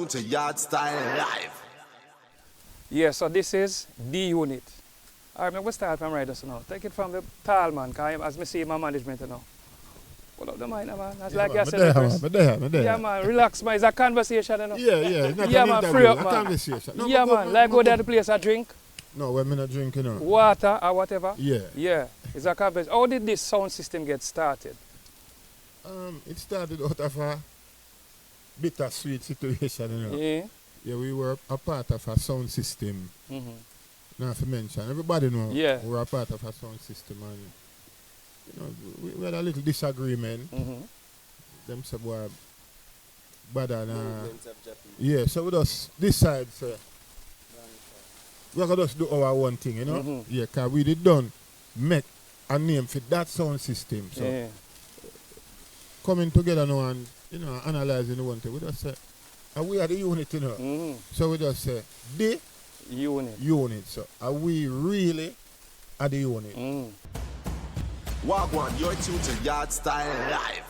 To Yardstyle Live. Yeah, so this is the unit. All right, I'm going to start from right just now. Take it from the tall man, because as I see my management, you know. Pull up the mind, man. That's like you said. Yeah, man, relax, man. It's a conversation, you know. Yeah, it's not yeah, an man, interview, free up, a man. conversation. No, yeah, man, like go there to place a drink, No, we're not drinking, you know. water or whatever. Yeah. Yeah, it's a conversation. How did this sound system get started? It started out of a bittersweet situation, you know. Yeah. Yeah, we were a part of a sound system. Not to mention, everybody know Yeah. we were a part of a sound system, and you know, we had a little disagreement. Them say, boy, bad and yeah, so we just decide, say, we're gonna just do our own thing, you know. Yeah, cause we did done make a name for that sound system. So Yeah. coming together now and you know analyzing the one thing, we just say, and we are the unit, you know. So we just say the Unit. So are we really are the unit? Wagwan, you're tuned to Yardstyle Live.